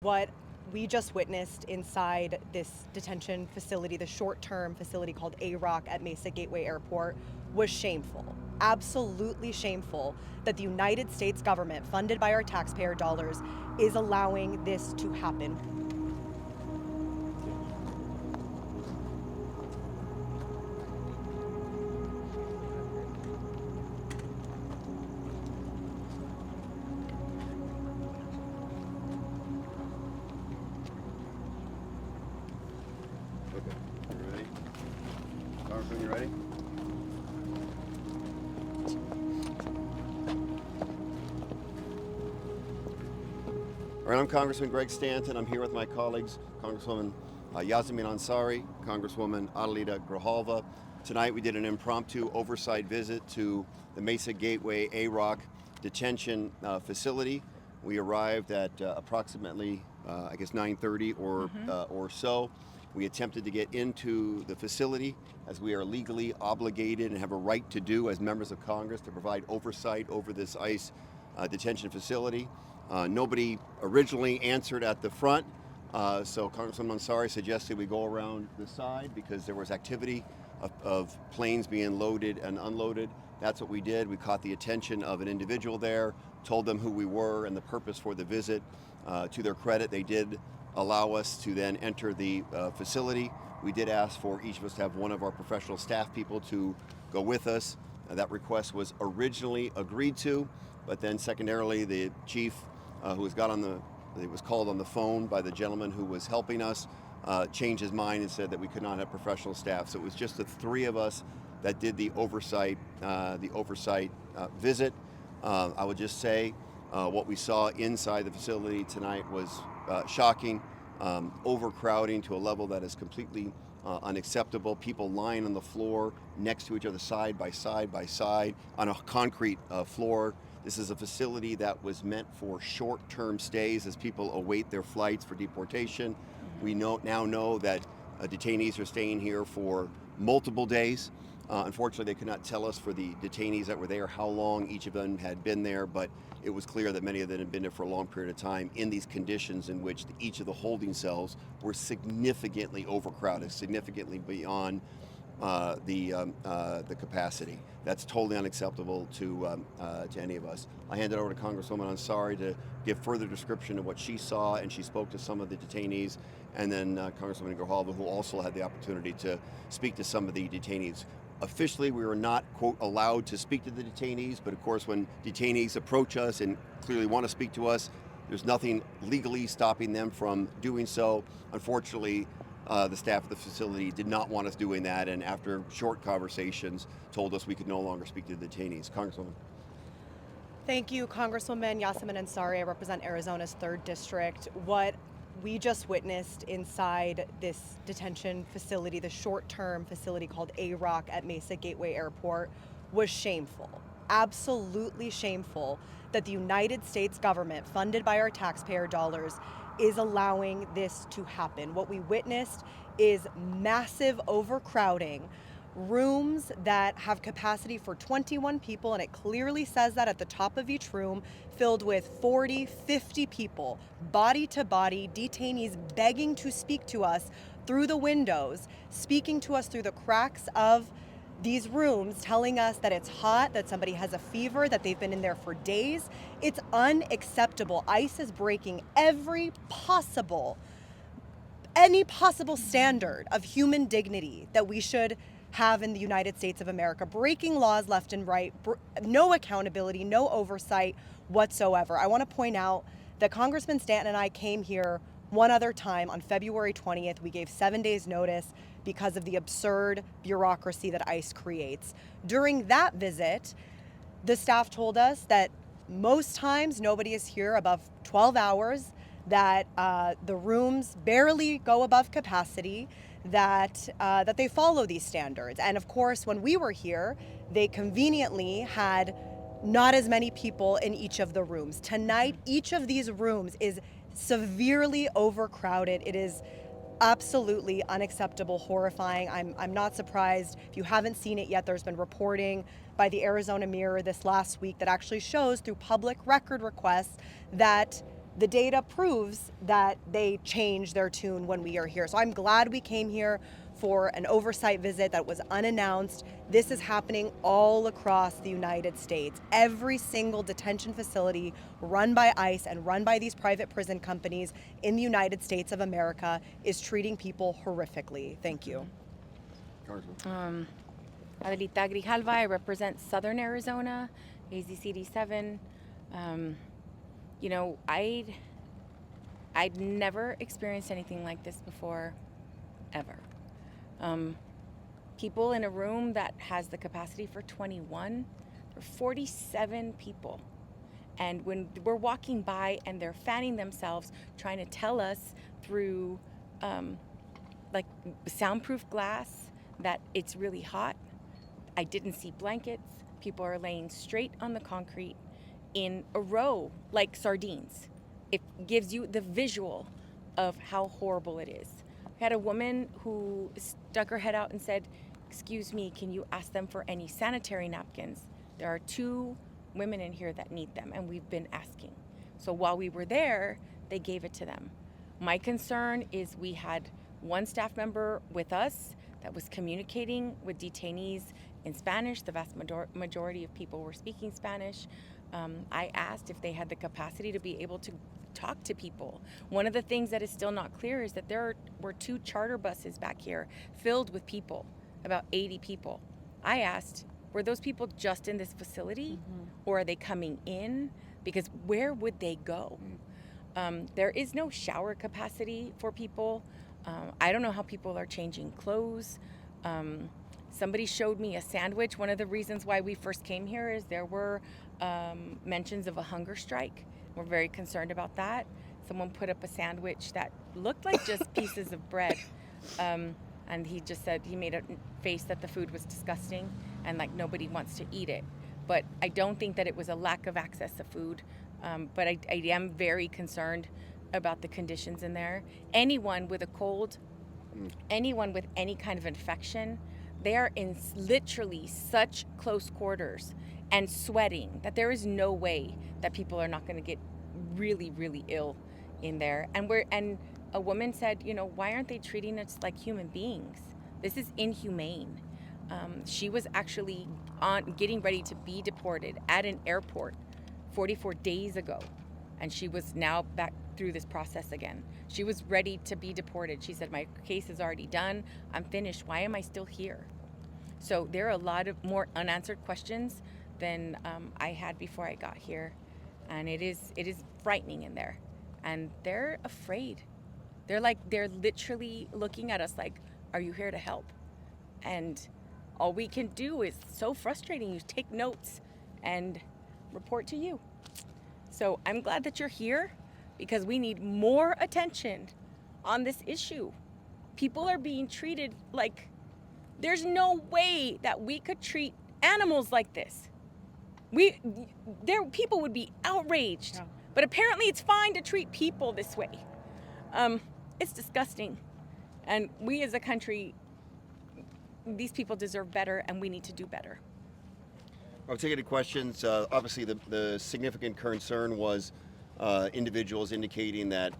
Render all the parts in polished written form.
What we just witnessed inside this detention facility, the short-term facility called AROCC at Mesa Gateway Airport, was shameful. Absolutely shameful that the United States government, funded by our taxpayer dollars, is allowing this to happen. Okay, you ready? Congressman, you ready? All right, I'm Congressman Greg Stanton. I'm here with my colleagues, Congresswoman Yassamin Ansari, Congresswoman Adelita Grijalva. Tonight we did an impromptu oversight visit to the Mesa Gateway AROCC detention facility. We arrived at approximately, 9:30 or so. We attempted to get into the facility, as we are legally obligated and have a right to do as members of Congress, to provide oversight over this ICE detention facility. Nobody originally answered at the front, so Congresswoman Ansari suggested we go around the side because there was activity of planes being loaded and unloaded. That's what we did. We caught the attention of an individual there, told them who we were and the purpose for the visit. To their credit, they did allow us to then enter the facility. We did ask for each of us to have one of our professional staff people to go with us. That request was originally agreed to, but then secondarily the chief who was called on the phone by the gentleman who was helping us, changed his mind and said that we could not have professional staff. So it was just the three of us that did the oversight visit. I would just say what we saw inside the facility tonight was shocking, overcrowding to a level that is completely unacceptable. People lying on the floor next to each other, side by side on a concrete floor. This is a facility that was meant for short-term stays as people await their flights for deportation. We now know that detainees are staying here for multiple days. Unfortunately, they could not tell us for the detainees that were there how long each of them had been there, but it was clear that many of them had been there for a long period of time in these conditions in which each of the holding cells were significantly overcrowded, significantly beyond the capacity. That's totally unacceptable to any of us. I hand it over to Congresswoman Ansari to give further description of what she saw, and she spoke to some of the detainees, and then Congresswoman Grijalva, who also had the opportunity to speak to some of the detainees. Officially, we were not, quote, allowed to speak to the detainees, but of course when detainees approach us and clearly want to speak to us, there's nothing legally stopping them from doing so. Unfortunately, the staff of the facility did not want us doing that, and after short conversations told us we could no longer speak to the detainees. Congresswoman. Thank you, Congresswoman Yassamin Ansari. I represent Arizona's 3rd District. What we just witnessed inside this detention facility, the short-term facility called AROCC at Mesa Gateway Airport, was shameful. Absolutely shameful that the United States government, funded by our taxpayer dollars, is allowing this to happen. What we witnessed is massive overcrowding, rooms that have capacity for 21 people, and it clearly says that at the top of each room, filled with 40, 50 people, body to body, detainees begging to speak to us through the windows, speaking to us through the cracks of these rooms, telling us that it's hot, that somebody has a fever, that they've been in there for days. It's unacceptable. ICE is breaking any possible standard of human dignity that we should have in the United States of America, breaking laws left and right, no accountability, no oversight whatsoever. I want to point out that Congressman Stanton and I came here one other time on February 20th. We gave 7 days notice because of the absurd bureaucracy that ICE creates. During that visit, the staff told us that most times nobody is here above 12 hours, that the rooms barely go above capacity, that they follow these standards. And of course, when we were here, they conveniently had not as many people in each of the rooms. Tonight, each of these rooms is severely overcrowded. It is absolutely unacceptable, horrifying. I'm not surprised. If you haven't seen it yet, there's been reporting by the Arizona Mirror this last week that actually shows through public record requests that the data proves that they change their tune when we are here. So I'm glad we came here for an oversight visit that was unannounced. This is happening all across the United States. Every single detention facility run by ICE and run by these private prison companies in the United States of America is treating people horrifically. Thank you. Adelita Grijalva, I represent Southern Arizona, AZCD7. You know, I'd never experienced anything like this before, ever. People in a room that has the capacity for 21, for 47 people. And when we're walking by and they're fanning themselves, trying to tell us through like soundproof glass that it's really hot. I didn't see blankets. People are laying straight on the concrete in a row like sardines. It gives you the visual of how horrible it is. We had a woman who stuck her head out and said, "Excuse me, can you ask them for any sanitary napkins? There are 2 women in here that need them, and we've been asking." So while we were there, they gave it to them. My concern is we had one staff member with us that was communicating with detainees in Spanish. The vast majority of people were speaking Spanish. I asked if they had the capacity to be able to talk to people. One of the things that is still not clear is that there were 2 charter buses back here filled with people, about 80 people. I asked, were those people just in this facility or are they coming in? Because where would they go? There is no shower capacity for people. I don't know how people are changing clothes. Somebody showed me a sandwich. One of the reasons why we first came here is there were mentions of a hunger strike. We're very concerned about that. Someone put up a sandwich that looked like just pieces of bread. And he just said, he made a face that the food was disgusting and like nobody wants to eat it. But I don't think that it was a lack of access to food. But I am very concerned about the conditions in there. Anyone with a cold, anyone with any kind of infection, they are in literally such close quarters and sweating that there is no way that people are not going to get really, really ill in there. And a woman said, you know, why aren't they treating us like human beings? This is inhumane. She was actually getting ready to be deported at an airport 44 days ago. And she was now back through this process again. She was ready to be deported. She said, my case is already done. I'm finished. Why am I still here? So there are a lot of more unanswered questions than I had before I got here. And it is frightening in there. And they're afraid. They're literally looking at us like, are you here to help? And all we can do is so frustrating. You take notes and report to you. So I'm glad that you're here because we need more attention on this issue. People are being treated like there's no way that we could treat animals like this. People would be outraged, yeah. But apparently it's fine to treat people this way. It's disgusting. And we as a country, these people deserve better and we need to do better. I'll take any questions. Obviously, the significant concern was individuals indicating that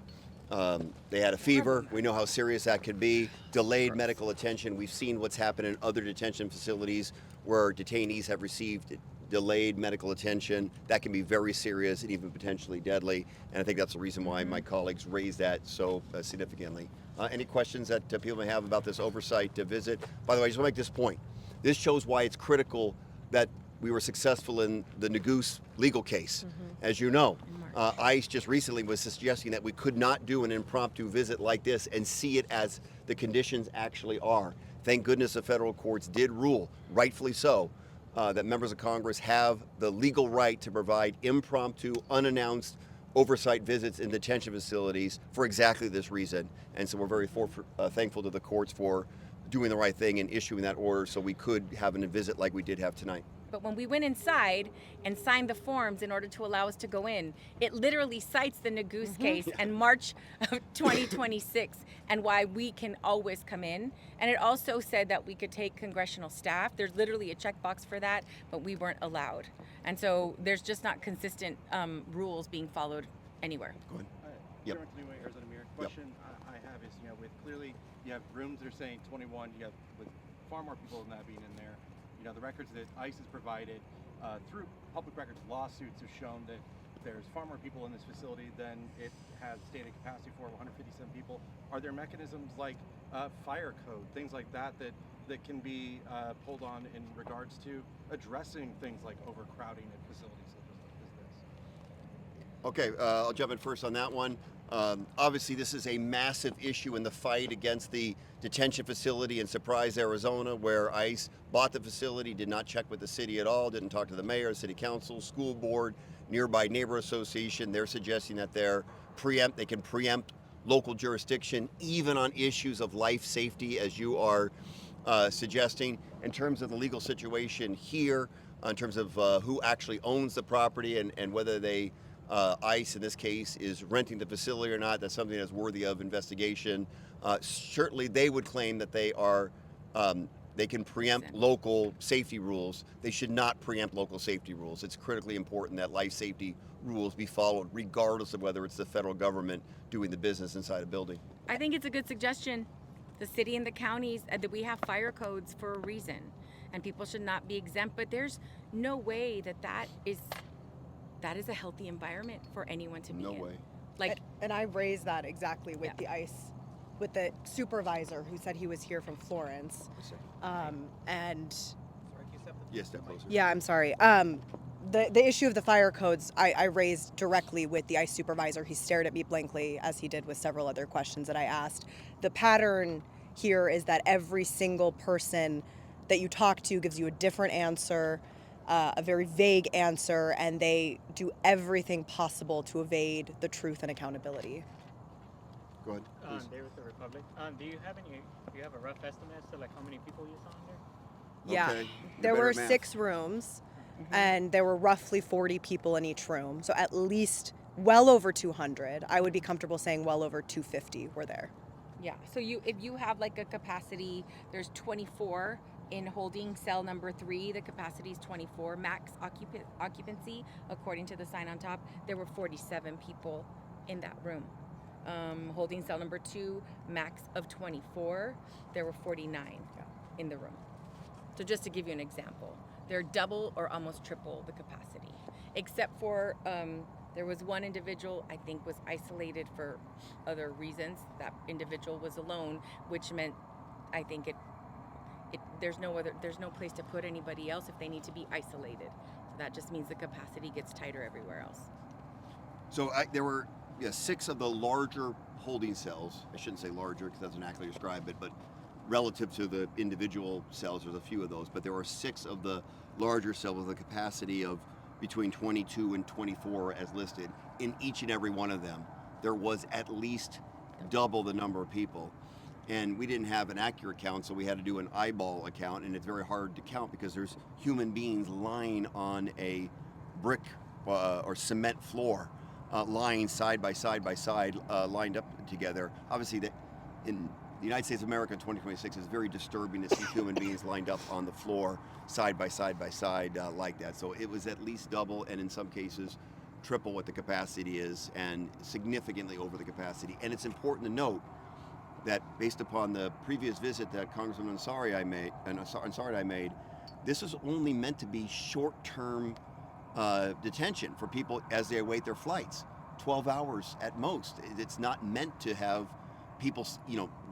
they had a fever. We know how serious that could be. Delayed medical attention. We've seen what's happened in other detention facilities where detainees have received delayed medical attention. That can be very serious and even potentially deadly. And I think that's the reason why my colleagues raised that so significantly. Any questions that people may have about this oversight visit? By the way, I just want to make this point. This shows why it's critical that we were successful in the Nagoose legal case. As you know, ICE just recently was suggesting that we could not do an impromptu visit like this and see it as the conditions actually are. Thank goodness the federal courts did rule, rightfully so, that members of Congress have the legal right to provide impromptu, unannounced oversight visits in detention facilities for exactly this reason. And so we're very thankful to the courts for doing the right thing and issuing that order so we could have a visit like we did have tonight. But when we went inside and signed the forms in order to allow us to go in, it literally cites the Nagoose case and March of 2026 and why we can always come in. And it also said that we could take congressional staff. There's literally a checkbox for that, but we weren't allowed. And so there's just not consistent rules being followed anywhere. Go ahead. Yep. Chairman Canoe, Arizona Mayor. Question I have is, with clearly you have rooms that are saying 21, you have with far more people than that being in there. The records that ICE has provided through public records lawsuits have shown that there's far more people in this facility than it has stated capacity for, 157 people. Are there mechanisms like fire code, things like that can be pulled on in regards to addressing things like overcrowding at facilities such as this? Okay, I'll jump in first on that one. Obviously, this is a massive issue in the fight against the detention facility in Surprise, Arizona, where ICE bought the facility, did not check with the city at all, didn't talk to the mayor, city council, school board, nearby neighbor association. They're suggesting that they can preempt local jurisdiction, even on issues of life safety, as you are suggesting. In terms of the legal situation here, in terms of who actually owns the property and whether they ICE in this case is renting the facility or not, that's something that's worthy of investigation. Certainly they would claim that they can preempt local safety rules. They should not preempt local safety rules. It's critically important that life safety rules be followed regardless of whether it's the federal government doing the business inside a building. I think it's a good suggestion. The city and the counties, that we have fire codes for a reason, and people should not be exempt, but there's no way that is a healthy environment for anyone to be in. No way. And I raised that exactly with the ICE, with the supervisor who said he was here from Florence. And Yes, step closer. yeah, I'm sorry. The issue of the fire codes, I raised directly with the ICE supervisor. He stared at me blankly, as he did with several other questions that I asked. The pattern here is that every single person that you talk to gives you a different answer, a very vague answer, and they do everything possible to evade the truth and accountability. Go ahead, please. David with the Republic. Do you have a rough estimate as to like how many people you saw in there? Yeah, Okay, there you're were better at math. 6 rooms, and there were roughly 40 people in each room. So at least well over 200. I would be comfortable saying well over 250 were there. Yeah. So if you have like a capacity, there's 24 in holding cell number 3. The capacity is 24 max occupancy according to the sign on top. There were 47 people in that room. Holding cell number 2, max of 24. There were 49 in the room. So just to give you an example, they're double or almost triple the capacity, except for there was one individual I think was isolated for other reasons. That individual was alone, which meant I think there's no place to put anybody else if they need to be isolated. So that just means the capacity gets tighter everywhere else. So there were 6 of the larger holding cells. I shouldn't say larger because that doesn't accurately describe it, but relative to the individual cells, there's a few of those. But there were 6 of the larger cells with a capacity of between 22 and 24 as listed. In each and every one of them, there was at least double the number of people. And we didn't have an accurate count, so we had to do an eyeball account, and it's very hard to count because there's human beings lying on a brick or cement floor, lying side by side lined up together. Obviously, in the United States of America in 2026, it's very disturbing to see human beings lined up on the floor side by side like that. So it was at least double, and in some cases, triple what the capacity is, and significantly over the capacity. And it's important to note that based upon the previous visit that Congresswoman Ansari and I made, this is only meant to be short-term detention for people as they await their flights, 12 hours at most. It's not meant to have people,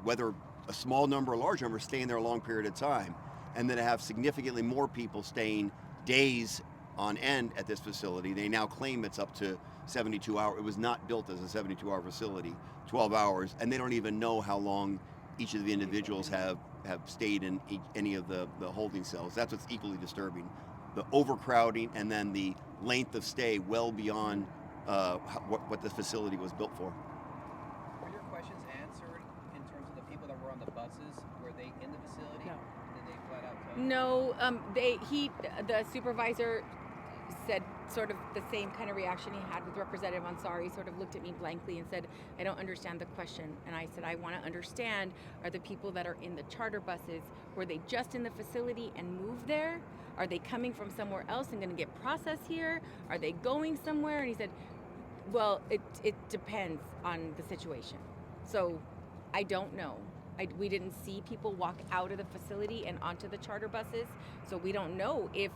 whether a small number or large number, staying there a long period of time, and then to have significantly more people staying days on end at this facility. They now claim it's up to 72 hours. It was not built as a 72-hour facility, 12 hours, and they don't even know how long each of the individuals have stayed in any of the holding cells. That's what's equally disturbing. The overcrowding and then the length of stay well beyond what the facility was built for. Were your questions answered in terms of the people that were on the buses? Were they in the facility? No. Or did they flat out tell you? No, the supervisor said sort of the same kind of reaction he had with Representative Ansari, sort of looked at me blankly and said, I don't understand the question. And I said, I want to understand, are the people that are in the charter buses, were they just in the facility and moved there? Are they coming from somewhere else and going to get processed here? Are they going somewhere? And he said, Well, it depends on the situation. So I don't know. We didn't see people walk out of the facility and onto the charter buses. So we don't know if,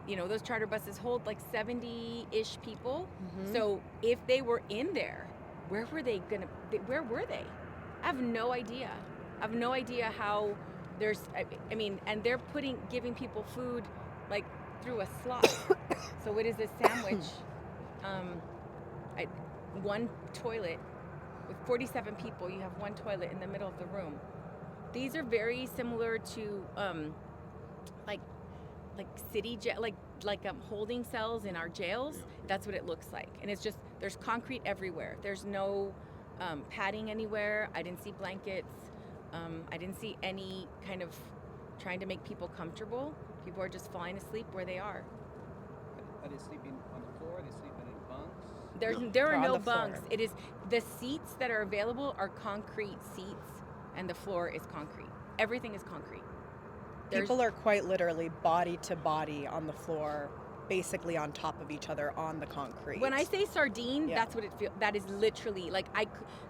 those charter buses hold like 70-ish people. Mm-hmm. So if they were in there, where were they? I have no idea. I have no idea how and they're giving people food like through a slot. So it is a sandwich. One toilet with 47 people. You have one toilet in the middle of the room. These are very similar to like city jail, like holding cells in our jails. That's what it looks like, and it's just there's concrete everywhere. There's no padding anywhere. I didn't see blankets. I didn't see any kind of trying to make people comfortable. People are just falling asleep where they are. Are they sleeping on the floor? Are they sleeping in bunks? There are on no the floor. bunks. It is the seats that are available are concrete seats, and the floor is concrete. Everything is concrete. People are quite literally body to body on the floor, basically on top of each other on the concrete. When I say sardine, Yeah. that's what it feels. That is literally like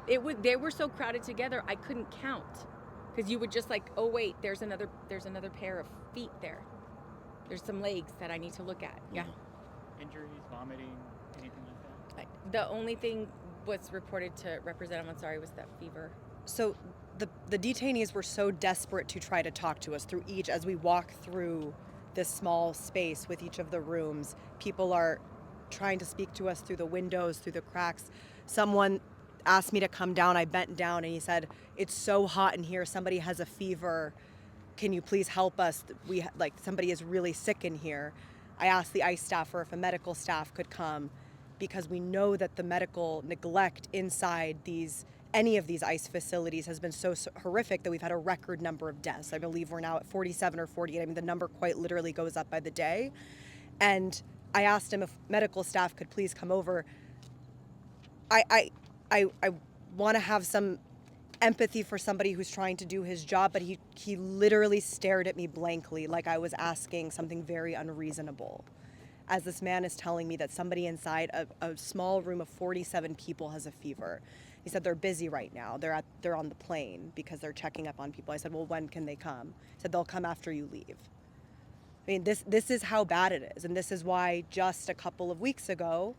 they were so crowded together I couldn't count, because you would just like, oh wait, there's another pair of feet there. There's some legs that I need to look at. Yeah. Injuries, vomiting, anything like that? The only thing was reported to Representative Ansari was that fever. So the detainees were so desperate to try to talk to us through as we walk through this small space with each of the rooms. People are trying to speak to us through the windows, through the cracks. Someone asked me to come down. I bent down and he said, "It's so hot in here. Somebody has a fever. Can you please help us? Somebody is really sick in here." I asked the ICE staffer if a medical staff could come, because we know that the medical neglect inside any of these ICE facilities has been so horrific that we've had a record number of deaths. I believe we're now at 47 or 48. I mean, the number quite literally goes up by the day. And I asked him if medical staff could please come over. I want to have some empathy for somebody who's trying to do his job, but he literally stared at me blankly like I was asking something very unreasonable, as this man is telling me that somebody inside a small room of 47 people has a fever. He said they're busy right now. They're on the plane because they're checking up on people. I said, well, when can they come? He said they'll come after you leave. I mean, this is how bad it is, and this is why just a couple of weeks ago,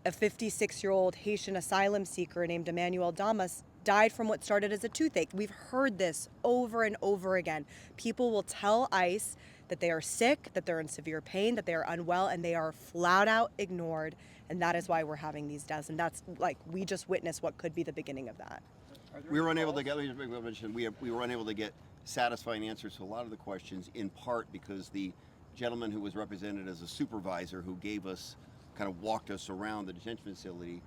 a 56-year-old Haitian asylum seeker named Emmanuel Damas died from what started as a toothache. We've heard this over and over again. People will tell ICE that they are sick, that they're in severe pain, that they are unwell, and they are flat out ignored. And that is why we're having these deaths. And that's we just witnessed what could be the beginning of that. We were unable to get. We were unable to get satisfying answers to a lot of the questions, in part because the gentleman who was represented as a supervisor, who kind of walked us around the detention facility,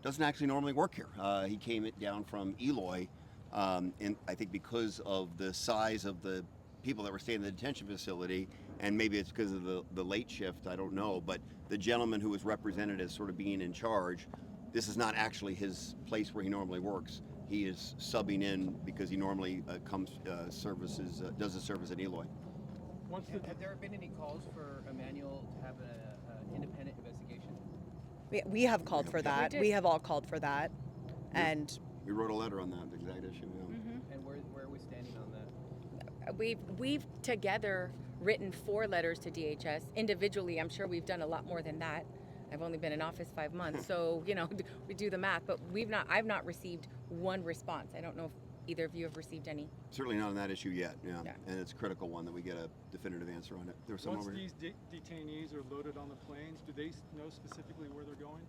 doesn't actually normally work here. He came down from Eloy, and I think because of the size of the people that were staying in the detention facility, and maybe it's because of the late shift, I don't know, but the gentleman who was represented as sort of being in charge, this is not actually his place where he normally works. He is subbing in because he normally does a service in Eloy. Have there been any calls for Emmanuel to have an independent investigation? We have called for that. We have all called for that. And we wrote a letter on that exact issue. Yeah. Mm-hmm. And where are we standing on that? We've together written 4 letters to DHS. Individually, I'm sure we've done a lot more than that. I've only been in office 5 months, so we do the math. But I've not received one response. I don't know if either of you have received any. Certainly not on that issue yet. Yeah. And it's a critical one that we get a definitive answer on it. There was some Once over here. these detainees are loaded on the planes, do they know specifically where they're going?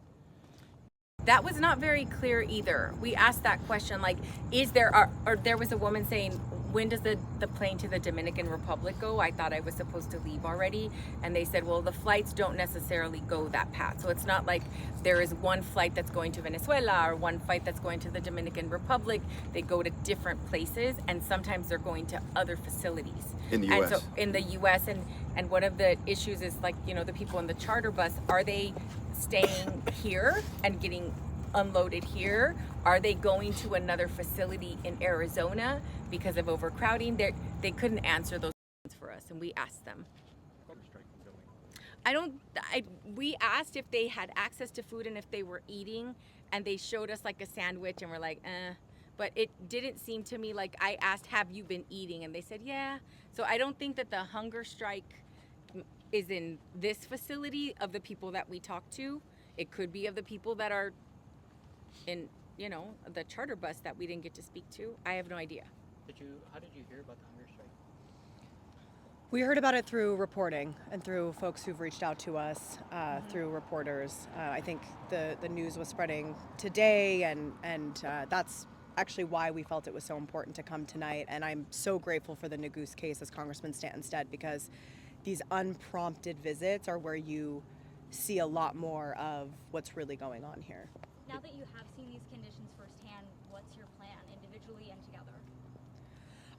That was not very clear either. We asked that question, like, or there was a woman saying, when does the plane to the Dominican Republic go? I thought I was supposed to leave already. And they said, well, the flights don't necessarily go that path. So it's not like there is one flight that's going to Venezuela or one flight that's going to the Dominican Republic. They go to different places, and sometimes they're going to other facilities. In the U.S. And so in the U.S. and one of the issues is, like, the people in the charter bus, are they staying here and getting unloaded here? Are they going to another facility in Arizona because of overcrowding? They couldn't answer those questions for us, and we asked them. We asked if they had access to food and if they were eating, and they showed us like a sandwich, and we're like, but it didn't seem to me like I asked, have you been eating? And they said, yeah. So I don't think that the hunger strike is in this facility of the people that we talked to. It could be of the people that are in, the charter bus that we didn't get to speak to. I have no idea. How did you hear about the hunger strike? We heard about it through reporting and through folks who've reached out to us through reporters. I think the news was spreading today, and that's actually why we felt it was so important to come tonight. And I'm so grateful for the Nagoose case, as Congressman Stanton said, because these unprompted visits are where you see a lot more of what's really going on here. Now that you have seen these conditions firsthand, what's your plan, individually and together?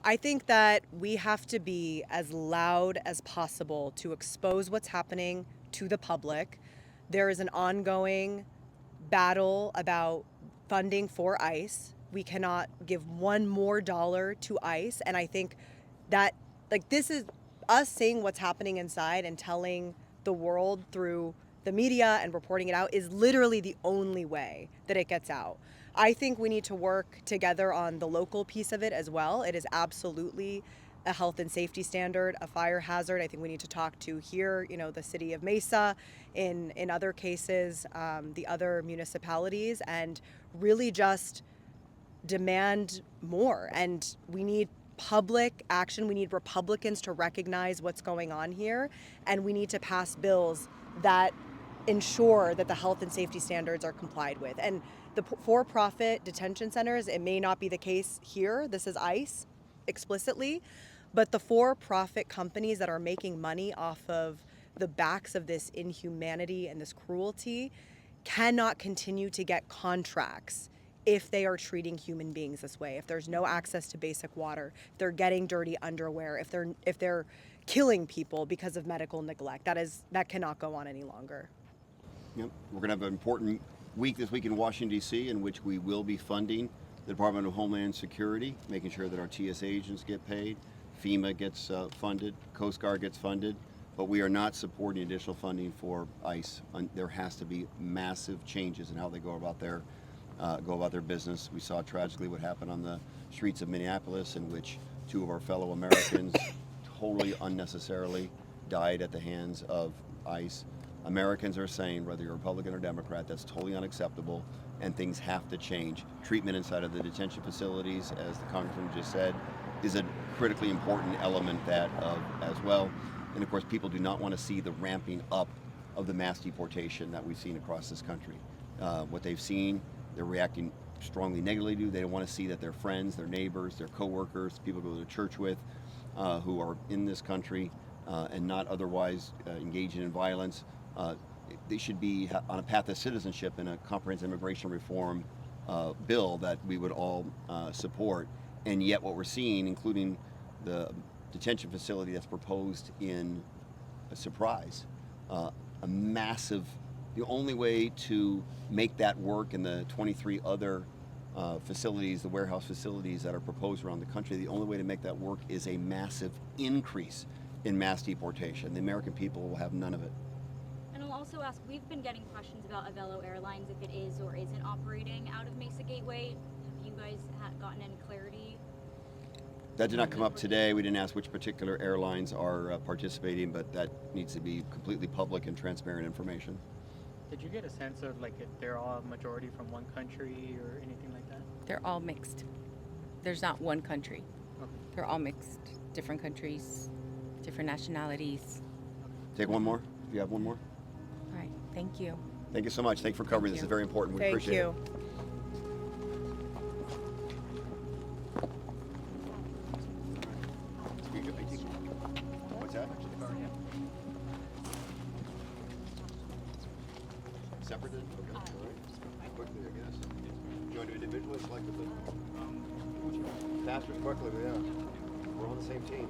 I think that we have to be as loud as possible to expose what's happening to the public. There is an ongoing battle about funding for ICE. We cannot give one more dollar to ICE. And I think that, this is us saying what's happening inside and telling the world through the media and reporting it out is literally the only way that it gets out. I think we need to work together on the local piece of it as well. It is absolutely a health and safety standard, a fire hazard. I think we need to talk to here, the city of Mesa, in other cases, the other municipalities, and really just demand more. And we need public action. We need Republicans to recognize what's going on here, and we need to pass bills that ensure that the health and safety standards are complied with. And the for-profit detention centers, it may not be the case here. This is ICE explicitly, but the for-profit companies that are making money off of the backs of this inhumanity and this cruelty cannot continue to get contracts if they are treating human beings this way. If there's no access to basic water, if they're getting dirty underwear, if they're killing people because of medical neglect, that cannot go on any longer. Yep. We're going to have an important week this week in Washington, D.C., in which we will be funding the Department of Homeland Security, making sure that our TSA agents get paid, FEMA gets funded, Coast Guard gets funded, but we are not supporting additional funding for ICE. There has to be massive changes in how they go about their business. We saw tragically what happened on the streets of Minneapolis, in which two of our fellow Americans totally unnecessarily died at the hands of ICE. Americans are saying, whether you're Republican or Democrat, that's totally unacceptable, and things have to change. Treatment inside of the detention facilities, as the Congressman just said, is a critically important element as well. And of course, people do not want to see the ramping up of the mass deportation that we've seen across this country. What they've seen, they're reacting strongly negatively to. They don't want to see that their friends, their neighbors, their coworkers, people go to church with, who are in this country and not otherwise engaging in violence. They should be on a path of citizenship in a comprehensive immigration reform bill that we would all support. And yet what we're seeing, including the detention facility that's proposed in Surprise, a massive, the only way to make that work in the 23 other facilities, the warehouse facilities that are proposed around the country, the only way to make that work is a massive increase in mass deportation. The American people will have none of it. And I'll also ask, we've been getting questions about Avelo Airlines, if it is or isn't operating out of Mesa Gateway. Have you guys gotten any clarity? That did not come up today. We didn't ask which particular airlines are participating, but that needs to be completely public and transparent information. Did you get a sense of if they're all majority from one country or anything like that? They're all mixed. There's not one country. Okay. They're all mixed. Different countries, different nationalities. Take one more, if you have one more. All right, thank you. Thank you so much. Thank you for covering this. It's very important. We appreciate it. What's that? Separate? Okay. All right. Quickly, I guess. Do you want to do individually, collectively? Faster, quickly, yeah. We're on the same team.